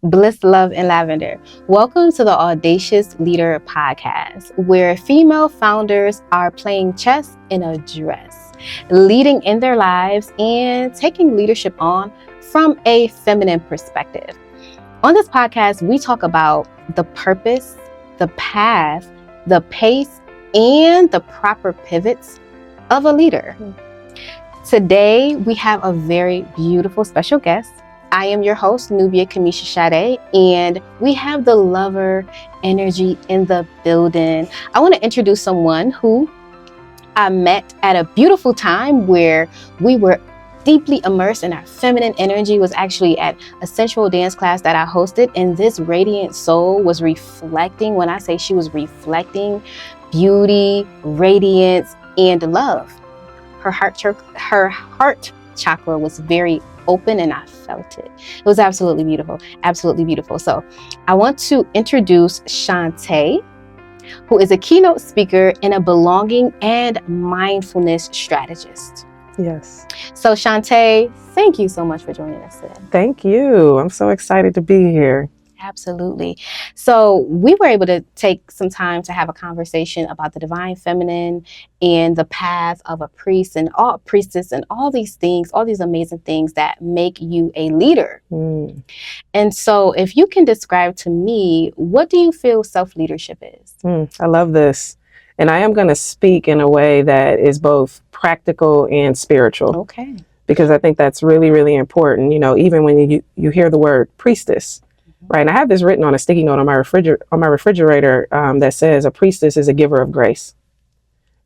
Bliss, Love, and Lavender. Welcome to the Audacious Leader Podcast, where female founders are playing chess in a dress, leading in their lives and taking leadership on from a feminine perspective. On this podcast, we talk about the purpose, the path, the pace, and the proper pivots of a leader. Today, we have a very beautiful special guest. I am your host, Nubia Kamisha Sade, and we have the lover energy in the building. I want to introduce someone who I met at a beautiful time where we were deeply immersed in our feminine energy. It was actually at a sensual dance class that I hosted, and this radiant soul was reflecting. When I say she was reflecting beauty, radiance, and love. Her heart chakra was very open and I felt it. It was absolutely beautiful, absolutely beautiful. So I want to introduce Shantae, who is a keynote speaker and a belonging and mindfulness strategist. Yes. So Shantae, thank you so much for joining us today. Thank you. I'm so excited to be here. Absolutely. So we were able to take some time to have a conversation about the divine feminine and the path of a priestess and all these things, all these amazing things that make you a leader. And so if you can describe to me, what do you feel self-leadership is? I love this. And I am going to speak in a way that is both practical and spiritual. Okay. Because I think that's really, really important. You know, even when you hear the word priestess. Right. And I have this written on a sticky note on my refrigerator that says a priestess is a giver of grace.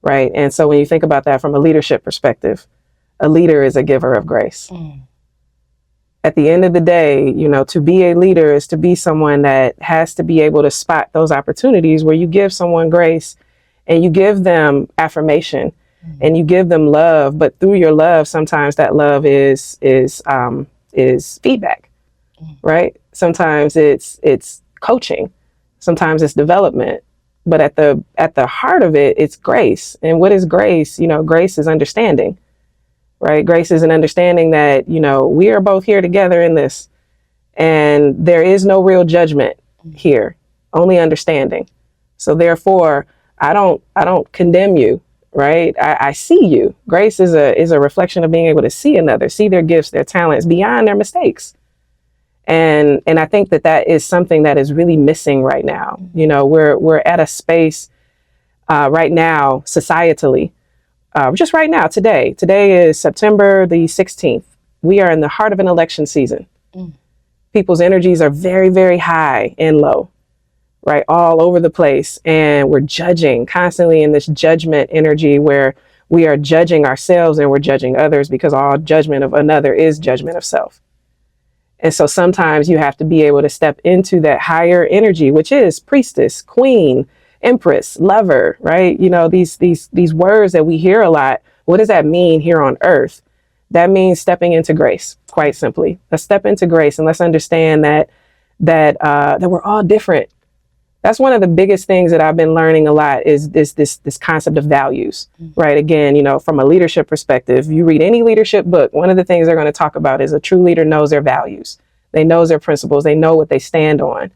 Right. And so when you think about that from a leadership perspective, a leader is a giver of grace. At the end of the day, you know, to be a leader is to be someone that has to be able to spot those opportunities where you give someone grace and you give them affirmation and you give them love. But through your love, sometimes that love is feedback. Right. Sometimes it's coaching. Sometimes it's development. But at the heart of it, it's grace. And what is grace? You know, grace is understanding. Right. Grace is an understanding that, you know, we are both here together in this. And there is no real judgment here, only understanding. So therefore, I don't condemn you. Right. I see you. Grace is a reflection of being able to see another, see their gifts, their talents beyond their mistakes. And I think that is something that is really missing right now. You know, we're at a space right now, societally, just right now, today is September the 16th. We are in the heart of an election season. People's energies are very, very high and low, right? All over the place. And we're judging constantly in this judgment energy where we are judging ourselves and we're judging others because all judgment of another is judgment of self. And so sometimes you have to be able to step into that higher energy, which is priestess, queen, empress, lover, right? You know, these words that we hear a lot. What does that mean here on earth? That means stepping into grace, quite simply. Let's step into grace and let's understand that we're all different. That's one of the biggest things that I've been learning a lot is this concept of values, right? Again, you know, from a leadership perspective, you read any leadership book, one of the things they're going to talk about is a true leader knows their values. They know their principles. They know what they stand on.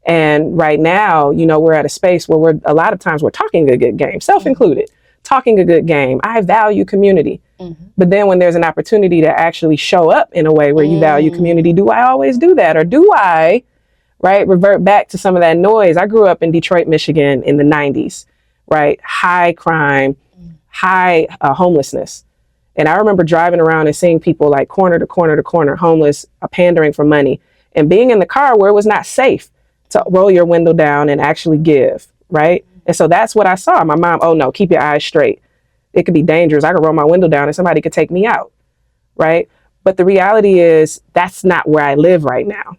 And right now, you know, we're at a space where a lot of times we're talking a good game, self-included, talking a good game. I value community. But then when there's an opportunity to actually show up in a way where you value community, do I always do that? Or do I revert back to some of that noise? I grew up in Detroit, Michigan in the 90s, right? High crime, high homelessness. And I remember driving around and seeing people like corner to corner to corner, homeless, pandering for money, and being in the car where it was not safe to roll your window down and actually give, right? And so that's what I saw. My mom, oh no, keep your eyes straight. It could be dangerous. I could roll my window down and somebody could take me out, right? But the reality is that's not where I live right now.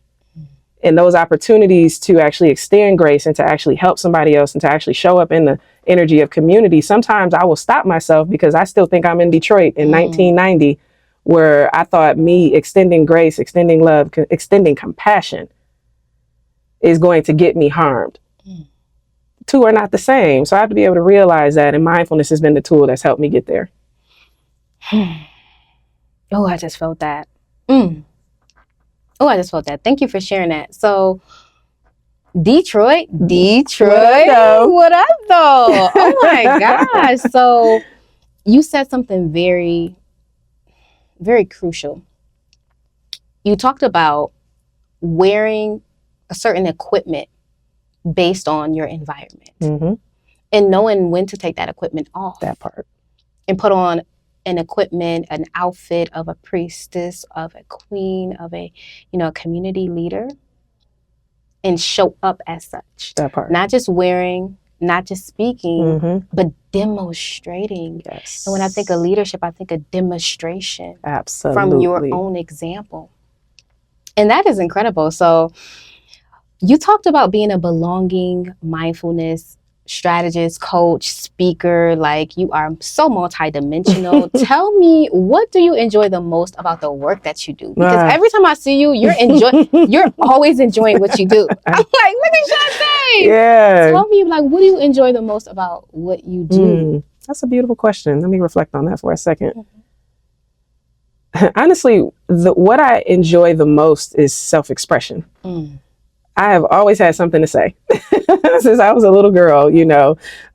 And those opportunities to actually extend grace and to actually help somebody else and to actually show up in the energy of community. Sometimes I will stop myself because I still think I'm in Detroit in 1990, where I thought me extending grace, extending love, extending compassion is going to get me harmed. Two are not the same. So I have to be able to realize that. And mindfulness has been the tool that's helped me get there. Oh, I just felt that. Oh, I just felt that. Thank you for sharing that. So Detroit, what up though? Oh my gosh. So you said something very, very crucial. You talked about wearing a certain equipment based on your environment and knowing when to take that equipment off. That part. And put on an equipment, an outfit of a priestess, of a queen, of a, a community leader, and show up as such. That part. Not just wearing, not just speaking, but demonstrating. Yes. And when I think of leadership, I think of demonstration. Absolutely. From your own example. And that is incredible. So you talked about being a belonging, mindfulness strategist, coach, speaker. Like, you are so multidimensional. Tell me, what do you enjoy the most about the work that you do? Because every time I see you, you're always enjoying what you do. I'm like, look at Shantae. Yeah. Tell me, like, what do you enjoy the most about what you do? That's a beautiful question. Let me reflect on that for a second. Honestly, what I enjoy the most is self-expression. I have always had something to say since I was a little girl.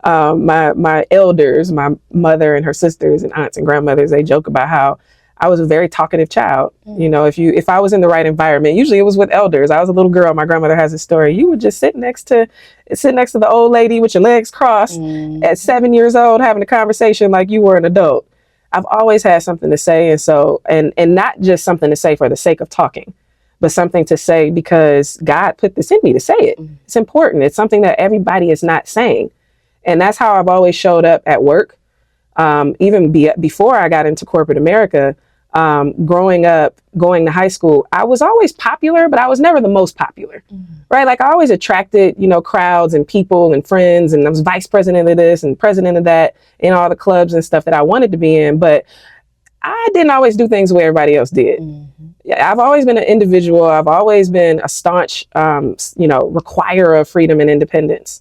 My elders, my mother and her sisters and aunts and grandmothers, they joke about how I was a very talkative child. If I was in the right environment, usually it was with elders. I was a little girl. My grandmother has a story. You would just sit next to the old lady with your legs crossed at 7 years old, having a conversation like you were an adult. I've always had something to say, and not just something to say for the sake of talking, but something to say because God put this in me to say it. It's important. It's something that everybody is not saying. And that's how I've always showed up at work. Even before I got into corporate America, growing up, going to high school, I was always popular, but I was never the most popular, right? Like, I always attracted, crowds and people and friends, and I was vice president of this and president of that in all the clubs and stuff that I wanted to be in. But I didn't always do things the way everybody else did. I've always been an individual. I've always been a staunch, requirer of freedom and independence,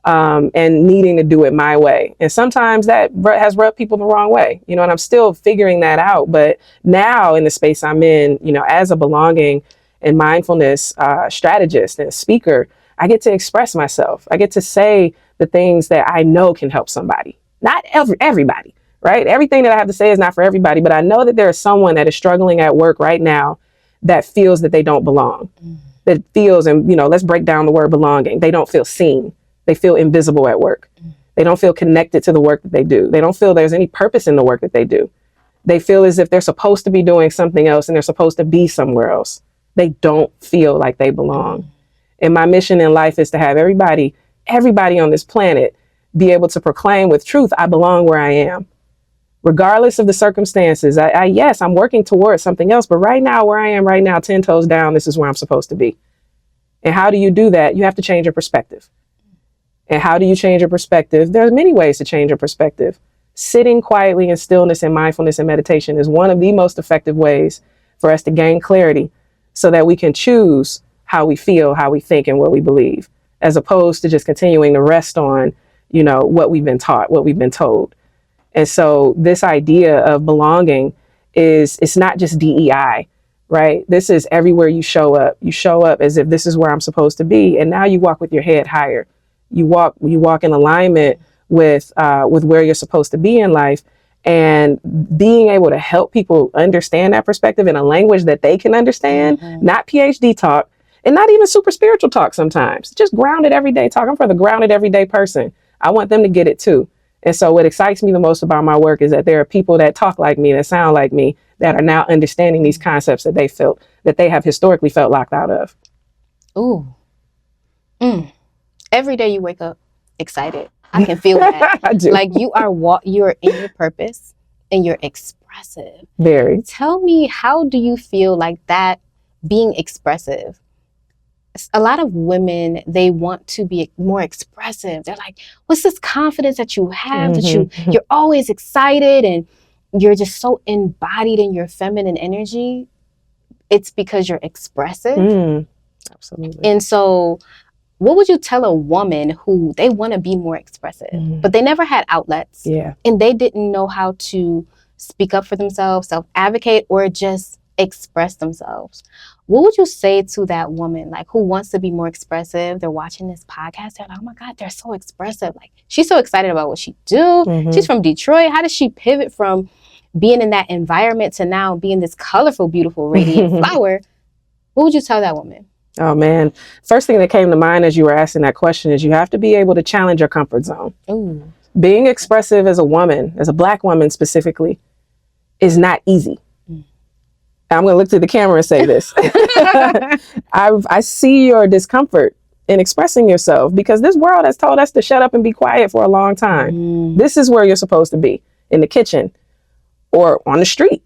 and needing to do it my way. And sometimes that has rubbed people the wrong way, and I'm still figuring that out. But now in the space I'm in, as a belonging and mindfulness strategist and speaker, I get to express myself. I get to say the things that I know can help somebody, not everybody. Right? Everything that I have to say is not for everybody, but I know that there is someone that is struggling at work right now that feels that they don't belong, that feels, and let's break down the word belonging. They don't feel seen. They feel invisible at work. They don't feel connected to the work that they do. They don't feel there's any purpose in the work that they do. They feel as if they're supposed to be doing something else and they're supposed to be somewhere else. They don't feel like they belong. And my mission in life is to have everybody on this planet be able to proclaim with truth, I belong where I am. Regardless of the circumstances, yes, I'm working towards something else, but right now, where I am right now, 10 toes down, this is where I'm supposed to be. And how do you do that? You have to change your perspective. And how do you change your perspective? There's many ways to change your perspective. Sitting quietly in stillness and mindfulness and meditation is one of the most effective ways for us to gain clarity so that we can choose how we feel, how we think, and what we believe, as opposed to just continuing to rest on, what we've been taught, what we've been told. And so this idea of belonging it's not just DEI, right? This is everywhere you show up. You show up as if this is where I'm supposed to be. And now you walk with your head higher. You walk in alignment with where you're supposed to be in life, and being able to help people understand that perspective in a language that they can understand, not PhD talk, and not even super spiritual talk sometimes. Just grounded everyday talk. I'm for the grounded everyday person. I want them to get it too. And so what excites me the most about my work is that there are people that talk like me, that sound like me, that are now understanding these concepts that they have historically felt locked out of. Ooh. Every day you wake up excited. I can feel that. I do. Like, you're in your purpose and you're expressive. Very. Tell me, how do you feel like that, being expressive? A lot of women, they want to be more expressive. They're like, what's this confidence that you have, that you're always excited and you're just so embodied in your feminine energy? It's because you're expressive. Absolutely. And so what would you tell a woman who they want to be more expressive, but they never had outlets, and they didn't know how to speak up for themselves, self-advocate, or just express themselves. What would you say to that woman, like, who wants to be more expressive? They're watching this podcast. They're like, oh my God, they're so expressive. Like, she's so excited about what she do. Mm-hmm. She's from Detroit. How does she pivot from being in that environment to now being this colorful, beautiful, radiant flower? What would you tell that woman? Oh man. First thing that came to mind as you were asking that question is you have to be able to challenge your comfort zone. Ooh. Being expressive as a woman, as a Black woman specifically, is not easy. I'm going to look to the camera and say this. I see your discomfort in expressing yourself because this world has told us to shut up and be quiet for a long time. This is where you're supposed to be, in the kitchen or on the street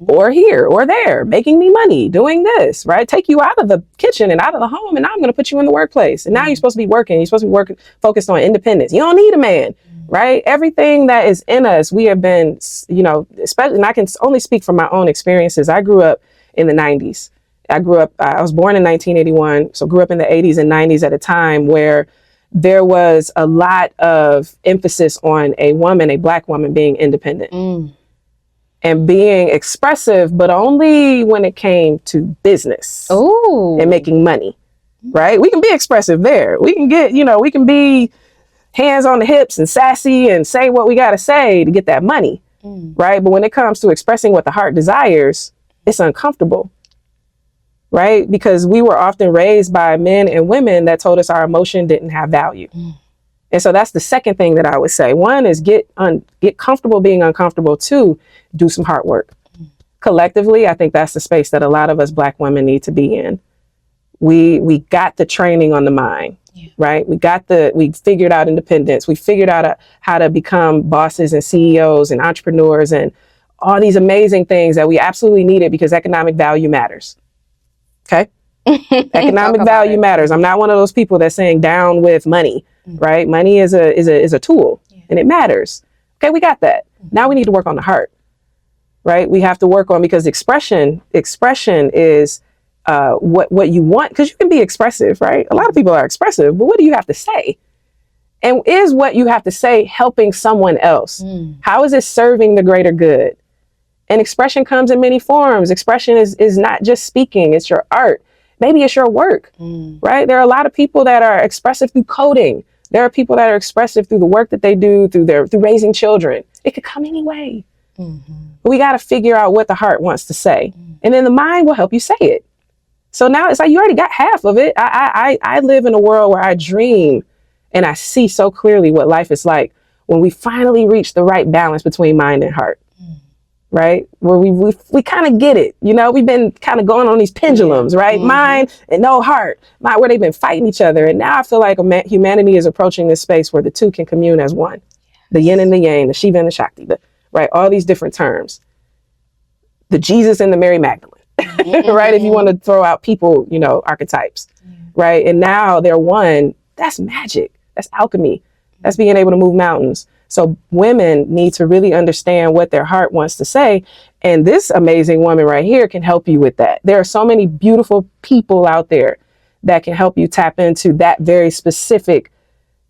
or here or there, making me money, doing this, right? Take you out of the kitchen and out of the home, and now I'm going to put you in the workplace. And now you're supposed to be working. You're supposed to be working, focused on independence. You don't need a man. Right? Everything that is in us, we have been, especially, and I can only speak from my own experiences. I grew up in the 90s. I was born in 1981, so grew up in the 80s and 90s at a time where there was a lot of emphasis on a woman, a Black woman, being independent and being expressive, but only when it came to business and making money, right? We can be expressive there. We can get, we can be hands on the hips and sassy and say what we got to say to get that money, right? But when it comes to expressing what the heart desires, it's uncomfortable, right? Because we were often raised by men and women that told us our emotion didn't have value. And so that's the second thing that I would say. One is get comfortable being uncomfortable. Two, do some hard work. Collectively, I think that's the space that a lot of us Black women need to be in. We got the training on the mind. Right? We figured out independence. We figured out how to become bosses and CEOs and entrepreneurs and all these amazing things that we absolutely needed because economic value matters. Okay? Economic value matters. I'm not one of those people that's saying down with money, right? Money is a tool and it matters. Okay, we got that. Now we need to work on the heart, right? We have to work on, because expression is what you want, because you can be expressive, right? A lot of people are expressive, but what do you have to say? And is what you have to say helping someone else? How is it serving the greater good? And expression comes in many forms. Expression is not just speaking, it's your art. Maybe it's your work, right? There are a lot of people that are expressive through coding. There are people that are expressive through the work that they do, through raising children. It could come any way. But we got to figure out what the heart wants to say. And then the mind will help you say it. So now it's like you already got half of it. I live in a world where I dream and I see so clearly what life is like when we finally reach the right balance between mind and heart, right? Where we kind of get it. We've been kind of going on these pendulums, right? Mind and no heart, where they've been fighting each other. And now I feel like humanity is approaching this space where the two can commune as one. The yin and the yang, the Shiva and the Shakti, right? All these different terms. The Jesus and the Mary Magdalene. Right? If you want to throw out people, archetypes, right? And now they're one. That's magic. That's alchemy. That's being able to move mountains. So women need to really understand what their heart wants to say. And this amazing woman right here can help you with that. There are so many beautiful people out there that can help you tap into that very specific,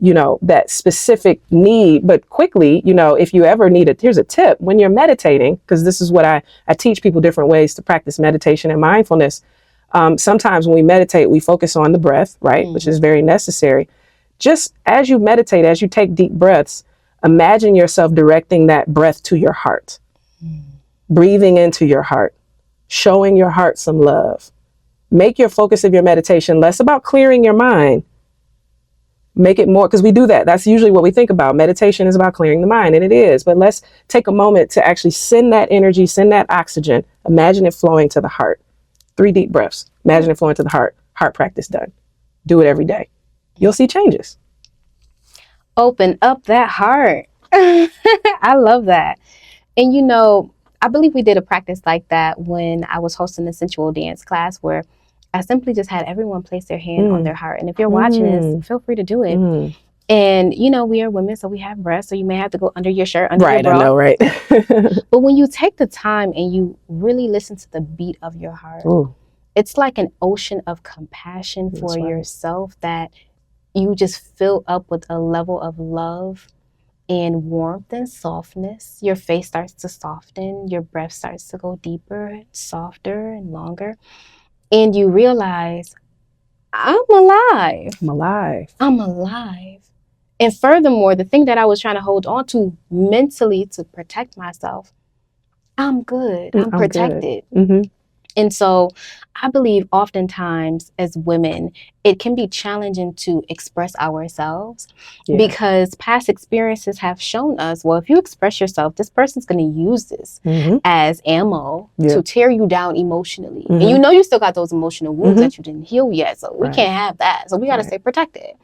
that specific need. But quickly, if you ever need it, here's a tip. When you're meditating, because this is what I teach people different ways to practice meditation and mindfulness. Sometimes when we meditate, we focus on the breath, right? Which is very necessary. Just as you meditate, as you take deep breaths, imagine yourself directing that breath to your heart, breathing into your heart, showing your heart some love. Make your focus of your meditation less about clearing your mind. Make it more, because we do that. That's usually what we think about. Meditation is about clearing the mind, and it is. But let's take a moment to actually send that energy, send that oxygen. Imagine it flowing to the heart. 3 deep breaths. Imagine it flowing to the heart. Heart practice done. Do it every day. You'll see changes. Open up that heart. I love that. And I believe we did a practice like that when I was hosting the sensual dance class, where I simply just had everyone place their hand on their heart. And if you're watching this, feel free to do it. And, we are women, so we have breasts, so you may have to go under your shirt, under your bra. Right, I know, right? But when you take the time and you really listen to the beat of your heart, it's like an ocean of compassion for yourself that you just fill up with a level of love in warmth and softness. Your face starts to soften, your breath starts to go deeper, softer, and longer. And you realize, I'm alive. I'm alive. I'm alive. And furthermore, the thing that I was trying to hold on to mentally to protect myself, I'm good. I'm protected. Good. Mm-hmm. And so I believe oftentimes as women, it can be challenging to express ourselves because past experiences have shown us, well, if you express yourself, this person's going to use this as ammo to tear you down emotionally. And you know you still got those emotional wounds that you didn't heal yet. So we can't have that. So we got to stay protected.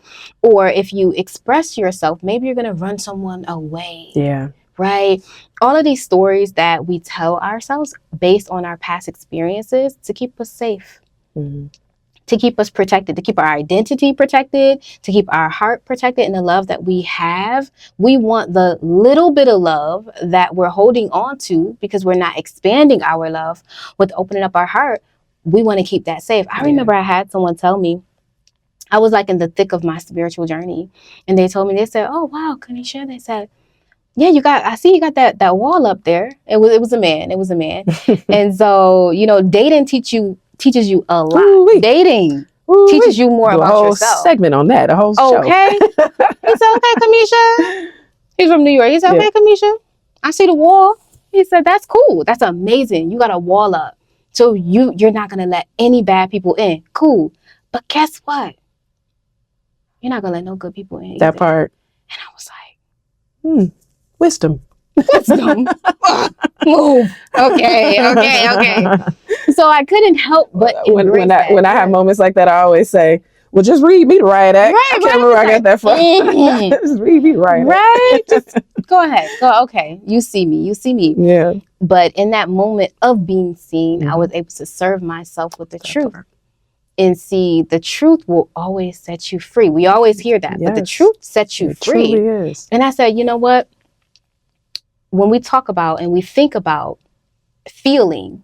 Or if you express yourself, maybe you're going to run someone away. Yeah. Right? All of these stories that we tell ourselves based on our past experiences to keep us safe, to keep us protected, to keep our identity protected, to keep our heart protected and the love that we have. We want the little bit of love that we're holding on to because we're not expanding our love with opening up our heart. We want to keep that safe. I remember I had someone tell me, I was like in the thick of my spiritual journey. And they told me, they said, oh, wow, Kanisha, they said, yeah, I see you got that wall up there. It was a man. And so, dating teaches you a lot. Ooh-wee. Dating teaches you more about yourself. A whole segment on that, a whole show. Okay. He said, okay, Kamisha. He's from New York. He said, okay, Kamisha, I see the wall. He said, that's cool. That's amazing. You got a wall up. So you're not going to let any bad people in. Cool. But guess what? You're not going to let no good people in either. That part. And I was like, Wisdom. Move. Okay. So I couldn't help but when I have moments like that, I always say, well, just read me the riot act. I can't remember where I got that from. Just read me the riot act. Just go ahead. Okay. You see me. Yeah. But in that moment of being seen, I was able to serve myself with the truth. And see, the truth will always set you free. We always hear that, but the truth sets you free. It truly is. And I said, you know what? When we talk about and we think about feeling,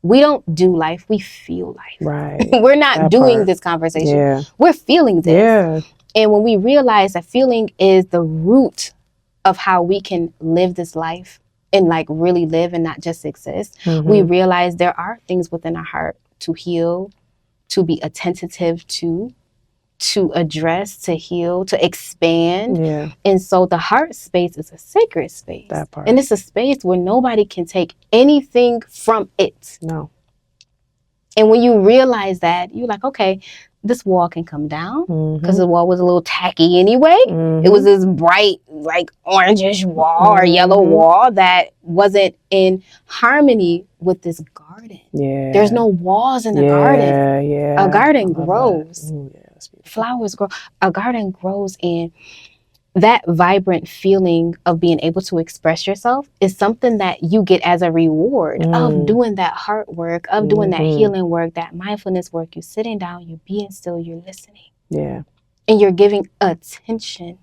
we don't do life, we feel life. Right. We're not doing this conversation. Yeah. We're feeling this. Yeah. And when we realize that feeling is the root of how we can live this life and like really live and not just exist, we realize there are things within our heart to heal, to be attentive to address, to heal, to expand. Yeah. And so the heart space is a sacred space. That part. And it's a space where nobody can take anything from it. No. And when you realize that, you're like, okay, this wall can come down because the wall was a little tacky anyway. It was this bright, like orangish wall or yellow wall that wasn't in harmony with this garden. Yeah. There's no walls in the garden. Yeah. A garden grows. Ooh, yeah. Flowers grow. A garden grows, and that vibrant feeling of being able to express yourself is something that you get as a reward of doing that heart work, of doing that healing work, that mindfulness work. You're sitting down, you're being still, you're listening. Yeah. And you're giving attention.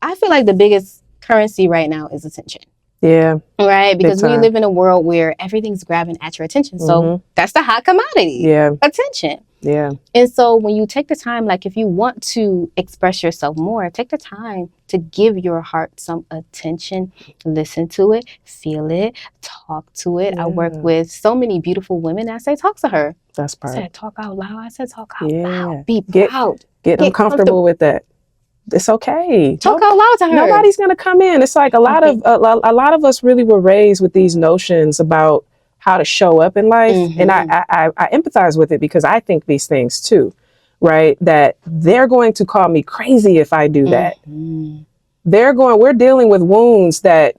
I feel like the biggest currency right now is attention. Yeah. Right? Because we live in a world where everything's grabbing at your attention. So that's the hot commodity. Yeah. Attention. Yeah. And so when you take the time, like if you want to express yourself more, take the time to give your heart some attention, listen to it, feel it, talk to it. I work with so many beautiful women. I say, talk to her. That's part. I said, talk out loud. I said, talk out loud. Be proud. Get uncomfortable with that. It's okay. Talk out loud to her. Nobody's gonna come in. It's like a lot of us really were raised with these notions about how to show up in life, and I empathize with it because I think these things too, right? That they're going to call me crazy if I do that. We're dealing with wounds that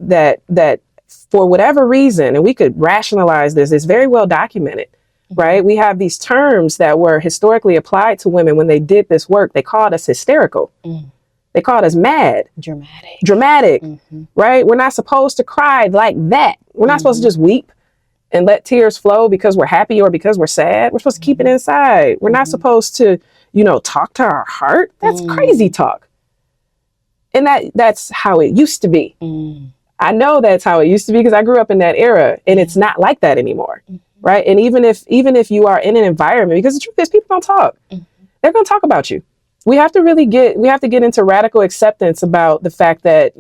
for whatever reason, and we could rationalize this. It's very well documented. Right? We have these terms that were historically applied to women when they did this work. They called us hysterical. They called us mad. Dramatic. Right? We're not supposed to cry like that. We're not supposed to just weep and let tears flow because we're happy or because we're sad. We're supposed to keep it inside. We're not supposed to, talk to our heart. That's crazy talk. And that's how it used to be. I know that's how it used to be because I grew up in that era, and it's not like that anymore. Right. And even if you are in an environment, because the truth is people don't talk, they're going to talk about you. we have to get into radical acceptance about the fact that,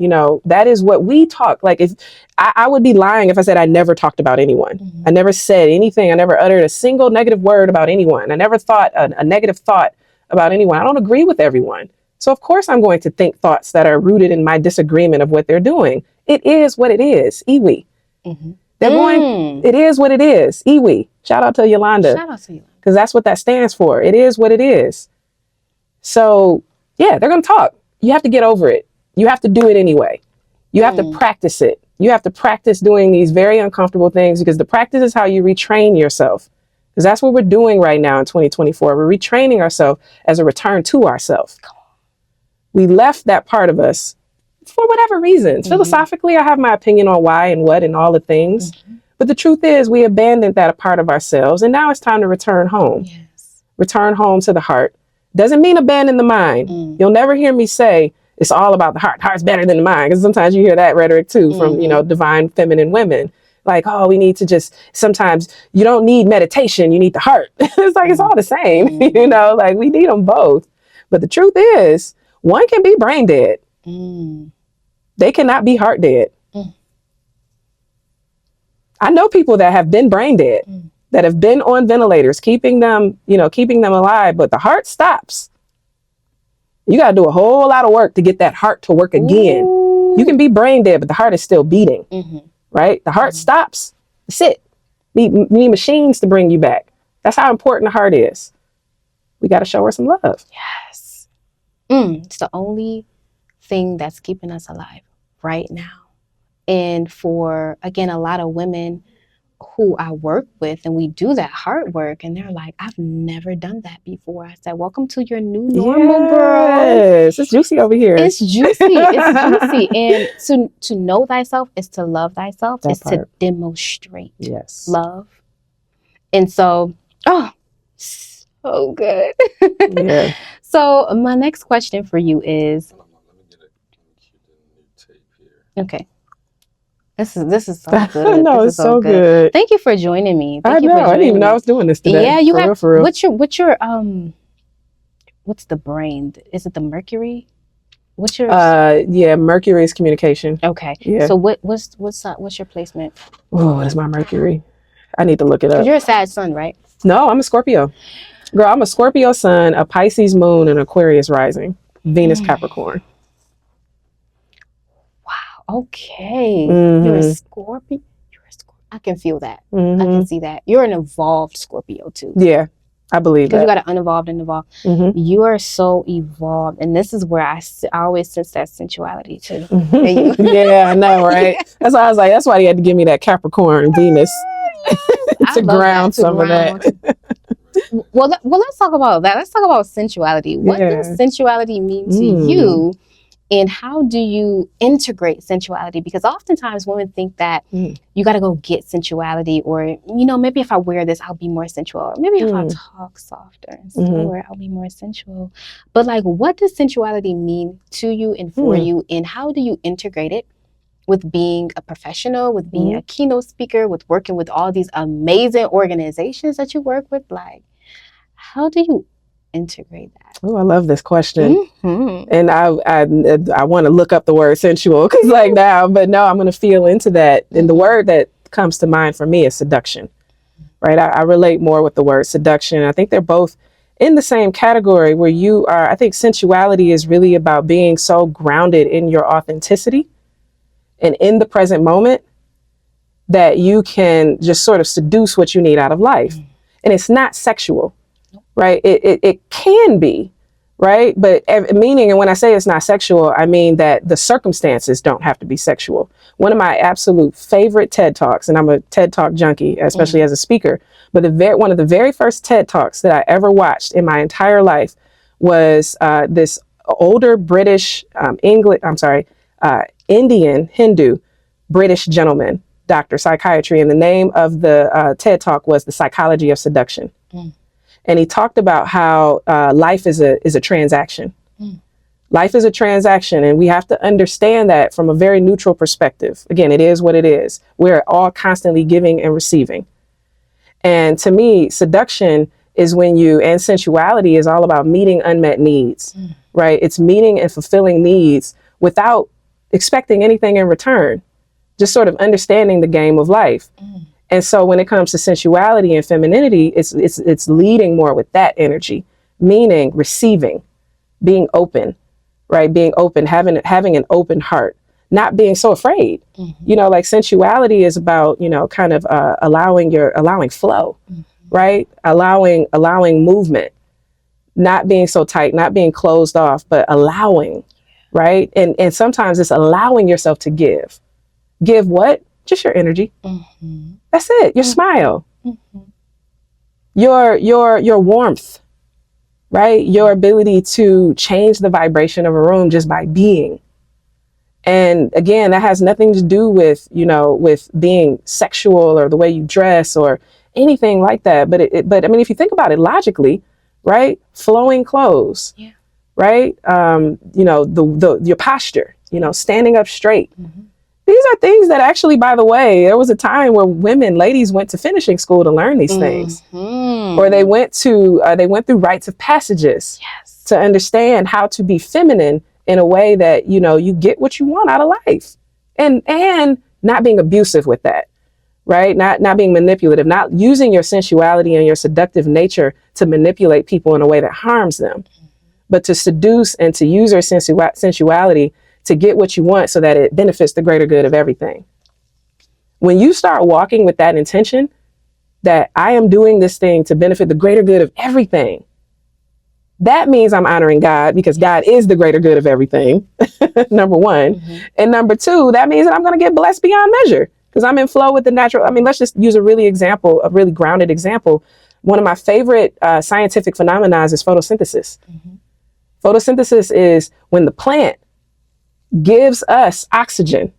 that is what we talk. Like, if I would be lying if I said I never talked about anyone. I never said anything. I never uttered a single negative word about anyone. I never thought a negative thought about anyone. I don't agree with everyone. So of course I'm going to think thoughts that are rooted in my disagreement of what they're doing. It is what it is. Iwi. They're going, it is what it is. Iwi. Shout out to Yolanda. Shout out to you. Because that's what that stands for. It is what it is. So, yeah, they're going to talk. You have to get over it. You have to do it anyway. You have to practice it. You have to practice doing these very uncomfortable things, because the practice is how you retrain yourself. Because that's what we're doing right now in 2024. We're retraining ourselves as a return to ourselves. We left that part of us for whatever reasons. Philosophically, I have my opinion on why and what and all the things. But the truth is, we abandoned that part of ourselves. And now it's time to return home. Yes. Return home to the heart. Doesn't mean abandon the mind. You'll never hear me say it's all about the heart. The heart's better than the mind. Because sometimes you hear that rhetoric too from, divine feminine women. Like, oh, we need to just, sometimes you don't need meditation. You need the heart. It's like, it's all the same, like we need them both. But the truth is, one can be brain dead. They cannot be heart dead. I know people that have been brain dead, that have been on ventilators, keeping them alive, but the heart stops. You got to do a whole lot of work to get that heart to work again. Ooh. You can be brain dead, but the heart is still beating, right? The heart stops. That's it. We need machines to bring you back. That's how important the heart is. We got to show her some love. Yes. It's the only thing that's keeping us alive right now. And for, again, a lot of women who I work with, and we do that hard work, and they're like, I've never done that before. I said, welcome to your new normal, girl. Yes, it's juicy over here. It's juicy. It's juicy. And to know thyself is to love thyself. It's to demonstrate love. And so, so good. Yeah. So my next question for you is, okay. This is so good. No, it's so good. Thank you for joining me. I didn't even know I was doing this today. Yeah, you have. For real. What's your what's the brain? Is it the Mercury? What's your? Mercury is communication. Okay. Yeah. So what's your placement? Oh, what is my Mercury? I need to look it up. You're a Sag sun, right? No, I'm a Scorpio. Girl, I'm a Scorpio sun, a Pisces moon, and Aquarius rising. Venus Capricorn. Okay, you're a Scorpio. I can feel that. I can see that. You're an evolved Scorpio too. Yeah, I believe that. Because you got an unevolved and evolved. You are so evolved, and this is where I always sense that sensuality too. Yeah, I know, right? That's why I was like, that's why you had to give me that Capricorn Venus to ground some of that. Well, let's talk about that. Let's talk about sensuality. What does sensuality mean to you? And how do you integrate sensuality? Because oftentimes women think that you got to go get sensuality, or, maybe if I wear this, I'll be more sensual. Or maybe if I talk softer and slower, I'll be more sensual. But what does sensuality mean to you and for you? And how do you integrate it with being a professional, with being a keynote speaker, with working with all these amazing organizations that you work with? How do you integrate that? Oh, I love this question. And I want to look up the word sensual, because but no, I'm going to feel into that. And the word that comes to mind for me is seduction, right? I relate more with the word seduction. I think they're both in the same category, where you are. I think sensuality is really about being so grounded in your authenticity and in the present moment that you can just sort of seduce what you need out of life. And it's not sexual. Right? It can be, right? But meaning, and when I say it's not sexual, I mean that the circumstances don't have to be sexual. One of my absolute favorite TED Talks, and I'm a TED Talk junkie, especially as a speaker, but one of the very first TED Talks that I ever watched in my entire life was this older British, Indian, Hindu, British gentleman, doctor, psychiatry, and the name of the TED Talk was The Psychology of Seduction. And he talked about how life is a transaction. Life is a transaction, and we have to understand that from a very neutral perspective. Again, it is what it is. We're all constantly giving and receiving. And to me, seduction is when and sensuality is all about meeting unmet needs, right? It's meeting and fulfilling needs without expecting anything in return, just sort of understanding the game of life. And so when it comes to sensuality and femininity, it's leading more with that energy, meaning receiving, being open, right? Being open, having an open heart, not being so afraid. You know, like sensuality is about, you know, kind of allowing flow, right? Allowing movement, not being so tight, not being closed off, but allowing, right? And sometimes it's allowing yourself to give. Give what? Just your energy. That's it. Your smile, your warmth, right? Your ability to change the vibration of a room just by being. And again, that has nothing to do with, you know, with being sexual or the way you dress or anything like that. But I mean, if you think about it logically, right? Flowing clothes, right? You know, your posture, you know, standing up straight. These are things that actually, by the way, there was a time where ladies went to finishing school to learn these things, or they went through rites of passages to understand how to be feminine in a way that, you know, you get what you want out of life, and not being abusive with that, right? Not being manipulative, not using your sensuality and your seductive nature to manipulate people in a way that harms them, but to seduce and to use your sensuality to get what you want so that it benefits the greater good of everything. When you start walking with that intention, that I am doing this thing to benefit the greater good of everything, that means I'm honoring God, because God is the greater good of everything, number one. And number two, that means that I'm going to get blessed beyond measure because I'm in flow with the natural. I mean, let's just use a really grounded example. One of my favorite scientific phenomena is photosynthesis. Photosynthesis is when the plant gives us oxygen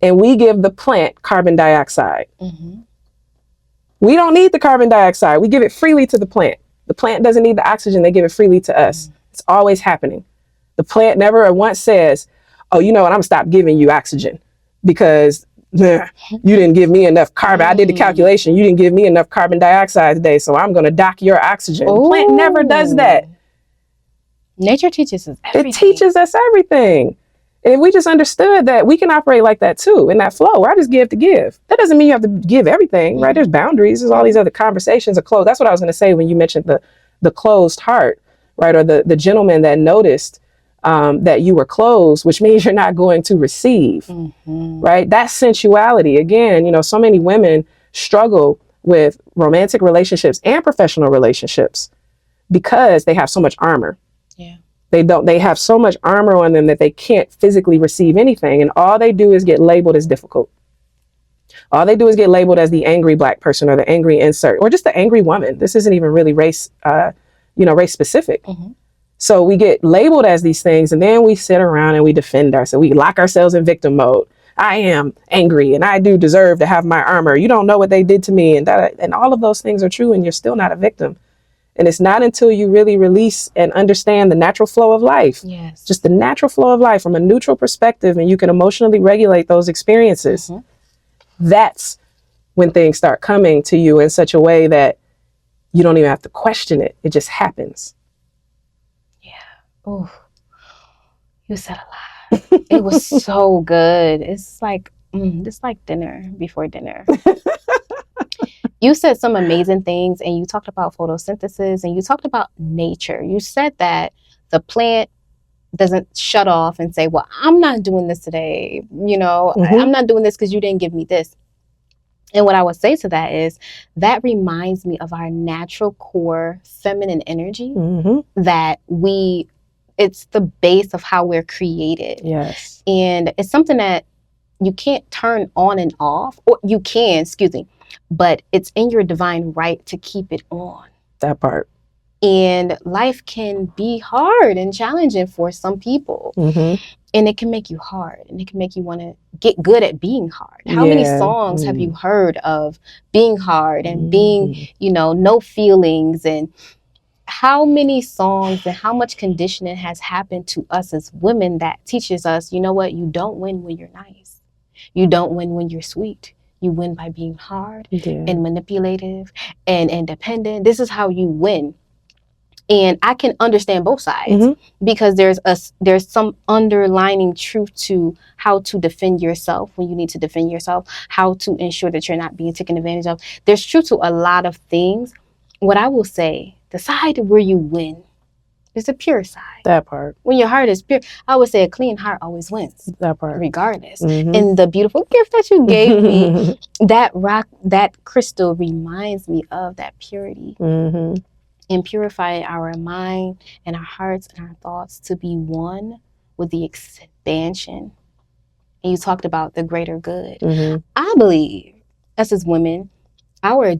and we give the plant carbon dioxide. We don't need the carbon dioxide. We give it freely to the plant. The plant doesn't need the oxygen. They give it freely to us. It's always happening. The plant never once says, oh, you know what, I'm gonna stop giving you oxygen because you didn't give me enough carbon. I did the calculation. You didn't give me enough carbon dioxide today, so I'm going to dock your oxygen. The plant never does that. Nature teaches us everything. It teaches us everything. And if we just understood that we can operate like that too, in that flow, where I just give to give. That doesn't mean you have to give everything, right? There's boundaries. There's all these other conversations of closed. That's what I was going to say when you mentioned the closed heart, right? Or the gentleman that noticed that you were closed, which means you're not going to receive, right? That's sensuality. Again, you know, so many women struggle with romantic relationships and professional relationships because they have so much armor. They have so much armor on them that they can't physically receive anything. And all they do is get labeled as difficult. All they do is get labeled as the angry Black person or the angry insert or just the angry woman. This isn't even really race specific. So we get labeled as these things, and then we sit around and we defend ourselves. We lock ourselves in victim mode. I am angry and I do deserve to have my armor. You don't know what they did to me. And all of those things are true, and you're still not a victim. And it's not until you really release and understand the natural flow of life, just the natural flow of life from a neutral perspective, and you can emotionally regulate those experiences. That's when things start coming to you in such a way that you don't even have to question it. It just happens. Oh, you said a lot. It was so good. It's like dinner before dinner. You said some amazing things, and you talked about photosynthesis, and you talked about nature. You said that the plant doesn't shut off and say, well, I'm not doing this today. You know, I'm not doing this because you didn't give me this. And what I would say to that is that reminds me of our natural core feminine energy that it's the base of how we're created. And it's something that you can't turn on and off, or you can, but it's in your divine right to keep it on. That part. And life can be hard and challenging for some people. And it can make you hard, and it can make you want to get good at being hard. How many songs have you heard of being hard and being, no feelings, and how many songs and how much conditioning has happened to us as women that teaches us, you know what, you don't win when you're nice. You don't win when you're sweet. You win by being hard Yeah. and manipulative and independent. This is how you win. And I can understand both sides because there's some underlining truth to how to defend yourself when you need to defend yourself, how to ensure that you're not being taken advantage of. There's truth to a lot of things. What I will say, the side where you win is the pure side. That part. When your heart is pure, I would say a clean heart always wins. That part. Regardless. And the beautiful gift that you gave me, that rock, that crystal reminds me of that purity. And purify our mind and our hearts and our thoughts to be one with the expansion. And you talked about the greater good. I believe, us as women, our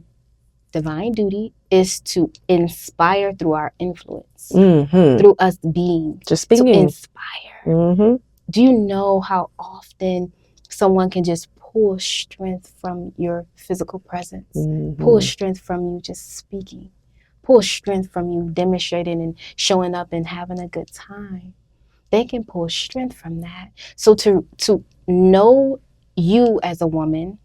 divine duty is to inspire through our influence, through us being. Just being. To inspire. Do you know how often someone can just pull strength from your physical presence, pull strength from you just speaking, pull strength from you demonstrating and showing up and having a good time? They can pull strength from that. So to know you as a woman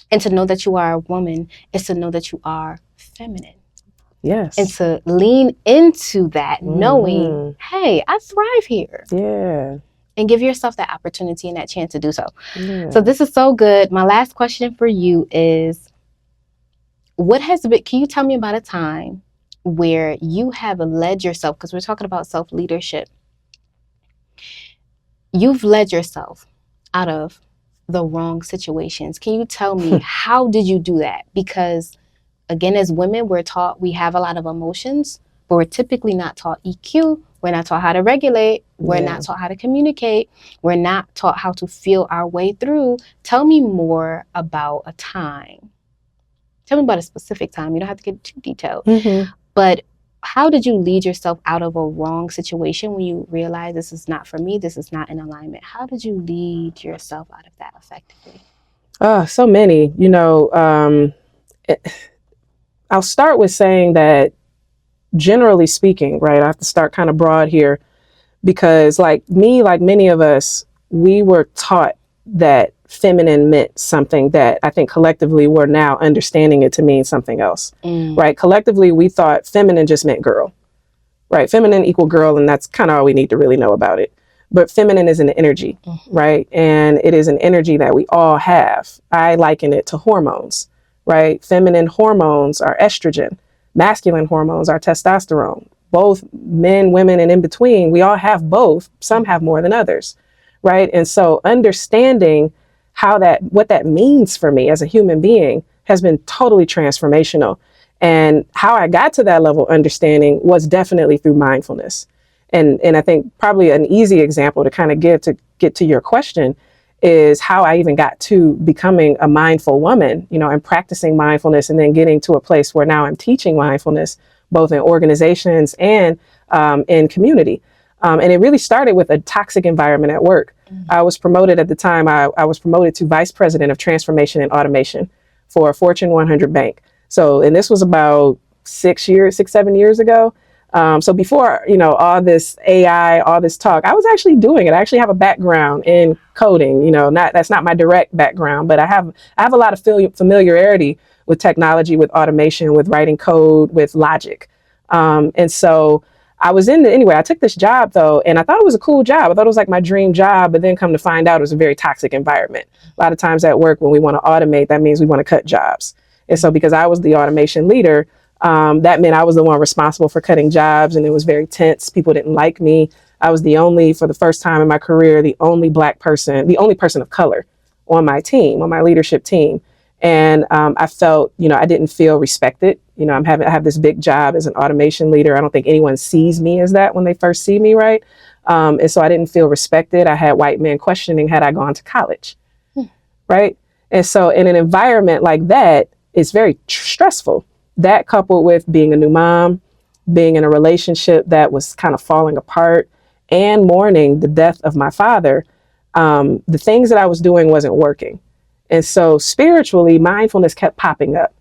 and to know that you are a woman is to know that you are feminine. Yes. And to lean into that knowing, hey, I thrive here. Yeah. And give yourself that opportunity and that chance to do so. Yeah. So this is so good. My last question for you is, can you tell me about a time where you have led yourself, because we're talking about self-leadership, you've led yourself out of the wrong situations. Can you tell me how did you do that? Because again, as women, we're taught we have a lot of emotions, but we're typically not taught EQ. We're not taught how to regulate. We're not taught how to communicate. We're not taught how to feel our way through. Tell me more about a time. Tell me about a specific time. You don't have to get too detailed. But how did you lead yourself out of a wrong situation when you realize this is not for me, this is not in alignment? How did you lead yourself out of that effectively? So many. I'll start with saying that, generally speaking, right, I have to start kind of broad here, because like many of us, we were taught that feminine meant something that I think collectively we're now understanding it to mean something else, right? Collectively, we thought feminine just meant girl, right? Feminine equal girl, and that's kind of all we need to really know about it. But feminine is an energy, right? And it is an energy that we all have. I liken it to hormones, right? Feminine hormones are estrogen. Masculine hormones are testosterone. Both men, women, and in between, we all have both. Some have more than others, right? And so understanding what that means for me as a human being has been totally transformational. And how I got to that level of understanding was definitely through mindfulness. And I think probably an easy example to kind of give to get to your question is how I even got to becoming a mindful woman, and practicing mindfulness, and then getting to a place where now I'm teaching mindfulness, both in organizations and in community. And it really started with a toxic environment at work. I was promoted at the time, I was promoted to Vice President of Transformation and Automation for a Fortune 100 bank. And this was about 7 years ago. So before, all this AI, all this talk, I was actually doing it. I actually have a background in coding, that's not my direct background, but I have a lot of familiarity with technology, with automation, with writing code, with logic. And so I was anyway, I took this job though, and I thought it was a cool job. I thought it was like my dream job, but then come to find out it was a very toxic environment. A lot of times at work, when we want to automate, that means we want to cut jobs. And so because I was the automation leader, that meant I was the one responsible for cutting jobs, and it was very tense. People didn't like me. I was for the first time in my career, the only person of color on my team, on my leadership team. And I felt, I didn't feel respected. I have this big job as an automation leader. I don't think anyone sees me as that when they first see me, right? And so I didn't feel respected. I had white men questioning, had I gone to college, right? And so in an environment like that, it's very stressful. That coupled with being a new mom, being in a relationship that was kind of falling apart, and mourning the death of my father, the things that I was doing wasn't working. And so spiritually, mindfulness kept popping up.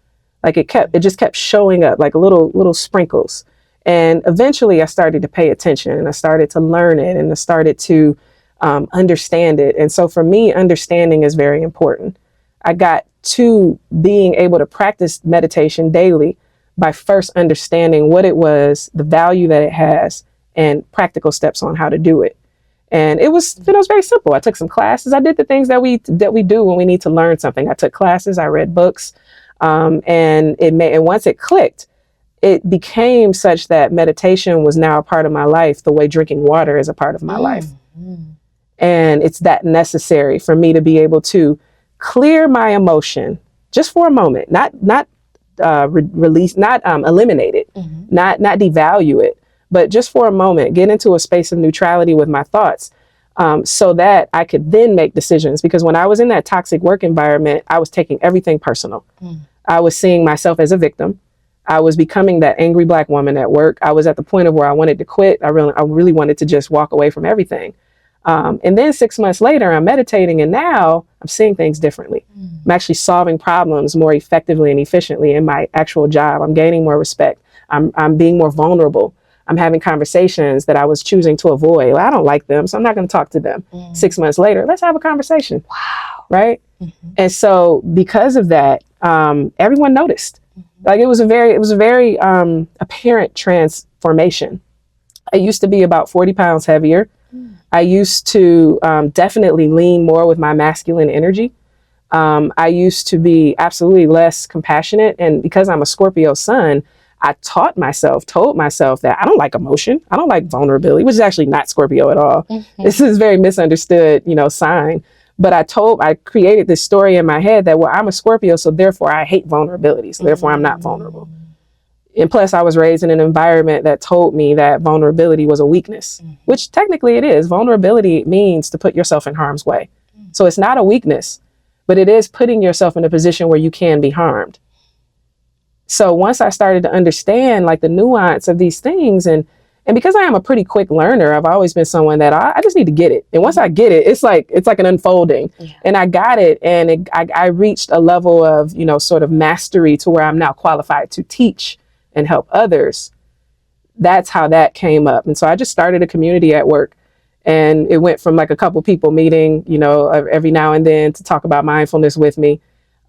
Like it just kept showing up like little sprinkles. And eventually I started to pay attention, and I started to learn it, and I started to understand it. And so for me, understanding is very important. I got to being able to practice meditation daily by first understanding what it was, the value that it has, and practical steps on how to do it. And it was very simple. I took some classes. I did the things that we do when we need to learn something. I took classes. I read books, and once it clicked, it became such that meditation was now a part of my life, the way drinking water is a part of my life. And it's that necessary for me to be able to clear my emotion just for a moment, not release, not eliminate it, not devalue it, but just for a moment, get into a space of neutrality with my thoughts, so that I could then make decisions. Because when I was in that toxic work environment, I was taking everything personal. I was seeing myself as a victim. I was becoming that angry Black woman at work. I was at the point of where I wanted to quit. I really wanted to just walk away from everything. And then 6 months later, I'm meditating, and now I'm seeing things differently. I'm actually solving problems more effectively and efficiently in my actual job. I'm gaining more respect. I'm being more vulnerable. I'm having conversations that I was choosing to avoid. Well, I don't like them, so I'm not going to talk to them. 6 months later, let's have a conversation. Wow. Right? And so because of that, everyone noticed. Like it was a very apparent transformation. I used to be about 40 pounds heavier. I used to definitely lean more with my masculine energy. I used to be absolutely less compassionate. And because I'm a Scorpio sun, I told myself that I don't like emotion. I don't like vulnerability, which is actually not Scorpio at all. This is a very misunderstood, sign. But I created this story in my head that, well, I'm a Scorpio, so therefore I hate vulnerability. So therefore I'm not vulnerable. And plus I was raised in an environment that told me that vulnerability was a weakness, which technically it is. Vulnerability means to put yourself in harm's way. So it's not a weakness, but it is putting yourself in a position where you can be harmed. So once I started to understand like the nuance of these things, and because I am a pretty quick learner, I've always been someone that I just need to get it. And once I get it, it's like an unfolding. And I got it. And I reached a level of, sort of mastery to where I'm now qualified to teach and help others. That's how that came up. And so I just started a community at work, and it went from like a couple people meeting, every now and then to talk about mindfulness with me,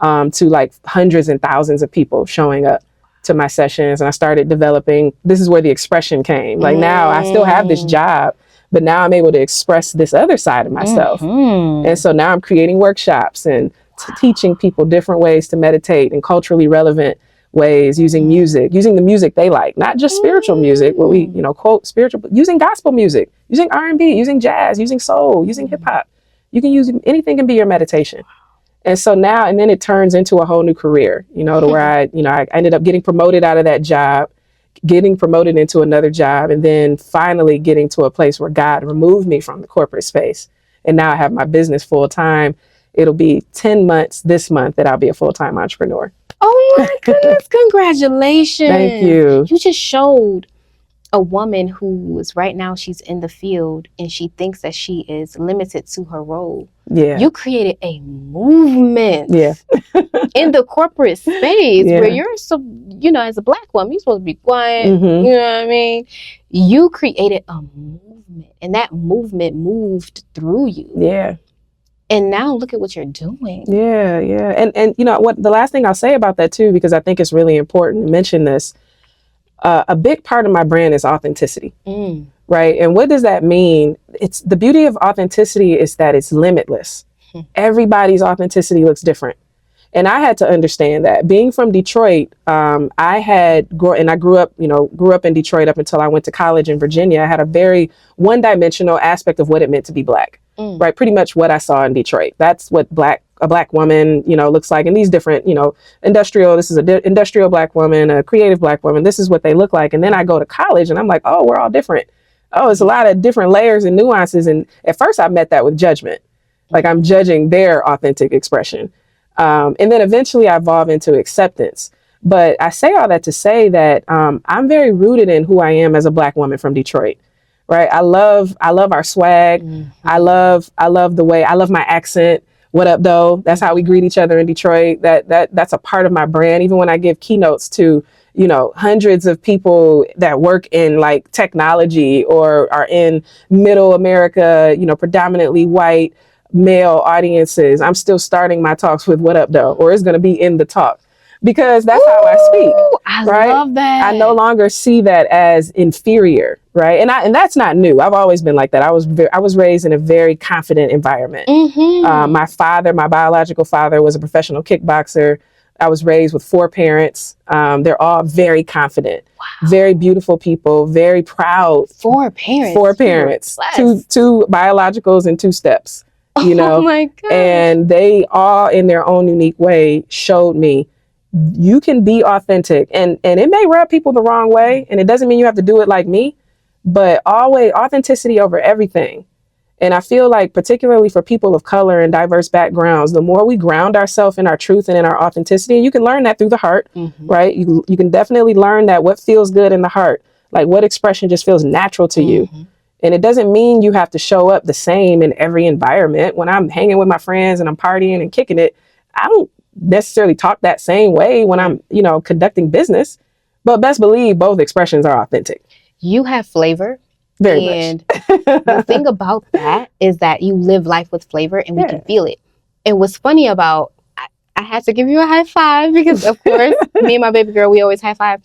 to like hundreds and thousands of people showing up to my sessions. And I started developing, this is where the expression came. Like now I still have this job, but now I'm able to express this other side of myself. And so now I'm creating workshops and teaching people different ways to meditate in culturally relevant ways, using the music they like, not just spiritual music, where we, quote spiritual, but using gospel music, using R&B, using jazz, using soul, using hip hop. You can use anything, can be your meditation. And so now, and then it turns into a whole new career, to where I ended up getting promoted out of that job, getting promoted into another job, and then finally getting to a place where God removed me from the corporate space. And now I have my business full time. It'll be 10 months this month that I'll be a full-time entrepreneur. Oh my goodness, congratulations. Thank you. You just showed a woman who is right now, she's in the field and she thinks that she is limited to her role. Yeah. You created a movement in the corporate space where you're so, as a Black woman, you're supposed to be quiet. You know what I mean? You created a movement, and that movement moved through you. Yeah. And now look at what you're doing. Yeah. And what the last thing I'll say about that too, because I think it's really important to mention this, a big part of my brand is authenticity. Right. And what does that mean? It's the beauty of authenticity is that it's limitless. Everybody's authenticity looks different. And I had to understand that. Being from Detroit, I grew up in Detroit up until I went to college in Virginia. I had a very one-dimensional aspect of what it meant to be Black. Right. Pretty much what I saw in Detroit. That's what a Black woman, looks like. And these different, this is an industrial Black woman, a creative Black woman. This is what they look like. And then I go to college and I'm like, oh, we're all different. Oh, it's a lot of different layers and nuances. And at first I met that with judgment. Like I'm judging their authentic expression. And then eventually I evolve into acceptance. But I say all that to say that I'm very rooted in who I am as a Black woman from Detroit. Right. I love our swag. I love the way I love my accent. What up, though? That's how we greet each other in Detroit. That's a part of my brand. Even when I give keynotes to, hundreds of people that work in like technology or are in middle America, predominantly white, male audiences, I'm still starting my talks with "What up, though?" or it's going to be in the talk, because that's how I speak. I right? love that. I no longer see that as inferior, right? And that's not new. I've always been like that. I was raised in a very confident environment. My father, my biological father, was a professional kickboxer. I was raised with 4 parents. They're all very confident, very beautiful people, very proud. 4 parents. 4 parents, two biologicals and 2 steps. You know, oh my God. And they all, in their own unique way, showed me you can be authentic, and it may rub people the wrong way, and it doesn't mean you have to do it like me, but always authenticity over everything. And I feel like, particularly for people of color and diverse backgrounds, the more we ground ourselves in our truth and in our authenticity, and you can learn that through the heart, right? You can definitely learn that what feels good in the heart, like what expression just feels natural to you. And it doesn't mean you have to show up the same in every environment. When I'm hanging with my friends and I'm partying and kicking it, I don't necessarily talk that same way when I'm, conducting business, but best believe both expressions are authentic. You have flavor. Very much. The thing about that is that you live life with flavor, and we can feel it. And what's funny about, I had to give you a high five because, of course, me and my baby girl, we always high five.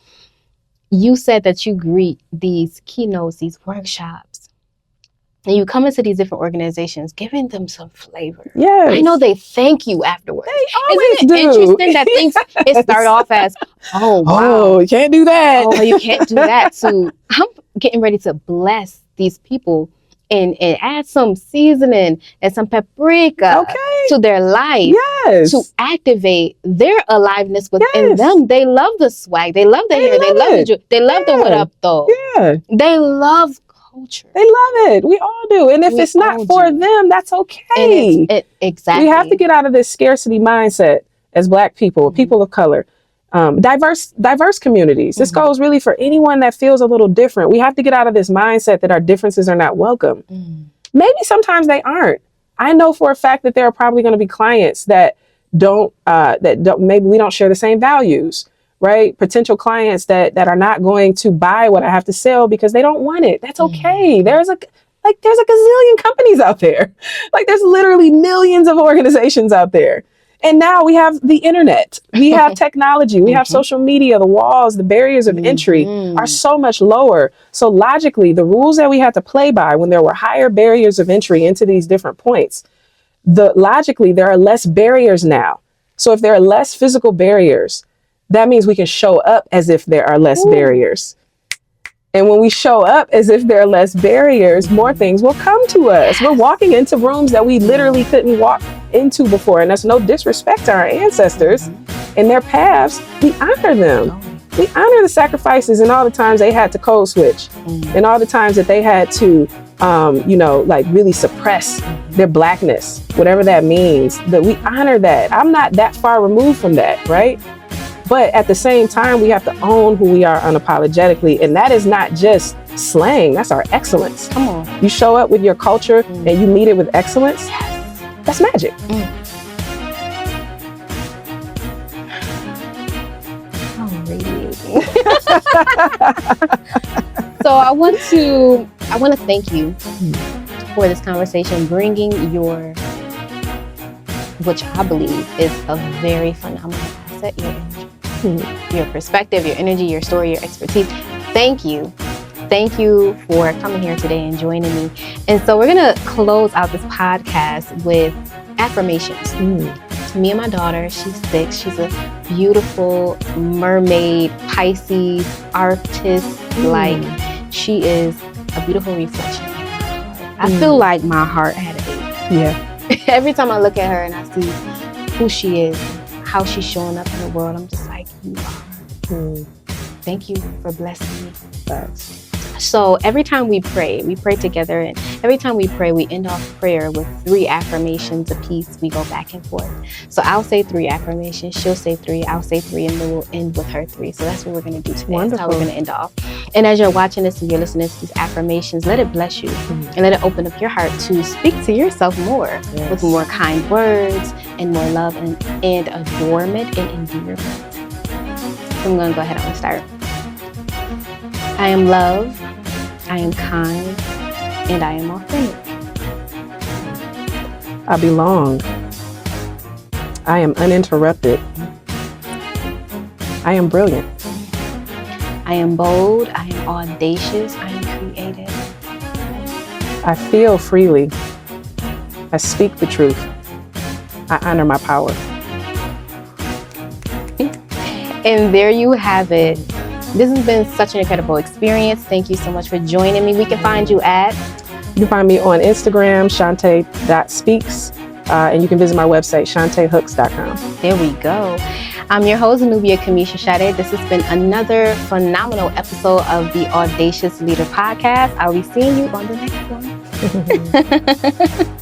You said that you greet these keynotes, these workshops, and you come into these different organizations, giving them some flavor. Yes. I know they thank you afterwards. They always Isn't it interesting that things it start off as, oh, wow. Oh, you can't do that. Oh, you can't do that. So I'm getting ready to bless these people and add some seasoning and some paprika to their life to activate their aliveness within them. They love the swag. They love the hair. They love the jewelry. They love the what up though. Yeah. They love culture. They love it. We all do. And if it's not for them, that's okay. Exactly. We have to get out of this scarcity mindset as Black people, people of color. Diverse communities. This goes really for anyone that feels a little different. We have to get out of this mindset that our differences are not welcome. Maybe sometimes they aren't. I know for a fact that there are probably going to be clients that don't, maybe we don't share the same values, right? Potential clients that are not going to buy what I have to sell because they don't want it. That's okay. There's a gazillion companies out there. Like there's literally millions of organizations out there. And now we have the internet, we have technology, we have social media, the walls, the barriers of entry are so much lower. So logically, the rules that we had to play by when there were higher barriers of entry into these different points, logically, there are less barriers now. So if there are less physical barriers, that means we can show up as if there are less barriers. And when we show up as if there are less barriers, more things will come to us. We're walking into rooms that we literally couldn't walk into before. And that's no disrespect to our ancestors and their paths. We honor them. We honor the sacrifices and all the times they had to code switch and all the times that they had to, really suppress their Blackness, whatever that means. That we honor that. I'm not that far removed from that, right? But at the same time, we have to own who we are unapologetically. And that is not just slang. That's our excellence. Come on. You show up with your culture and you meet it with excellence. That's magic. I'm radiating. So I want to thank you for this conversation, bringing which I believe is a very phenomenal asset, your perspective, your energy, your story, your expertise. Thank you. Thank you for coming here today and joining me. And so we're going to close out this podcast with affirmations. Me and my daughter, she's 6. She's a beautiful mermaid, Pisces, artist. Like, she is a beautiful reflection of my heart. I feel like my heart had a baby. Yeah. Every time I look at her and I see who she is, how she's showing up in the world, I'm just like, you are. Thank you for blessing me. Thanks. So every time we pray together, and every time we pray, we end off prayer with 3 affirmations a piece. We go back and forth. So I'll say 3 affirmations, she'll say 3, I'll say 3, and then we'll end with her 3. So that's what we're going to do today. Wonderful. That's how we're going to end off. And as you're watching this and you're listening to these affirmations, let it bless you and let it open up your heart to speak to yourself more with more kind words and more love and adornment and endearment. So I'm going to go ahead and start. I am love, I am kind, and I am authentic. I belong. I am uninterrupted. I am brilliant. I am bold. I am audacious. I am creative. I feel freely. I speak the truth. I honor my power. And there you have it. This has been such an incredible experience. Thank you so much for joining me. We can find you at... You can find me on Instagram, Shante.speaks, and you can visit my website, shantehooks.com. There we go. I'm your host, Nubia Kamisha Shade. This has been another phenomenal episode of the Audacious Leader Podcast. I'll be seeing you on the next one.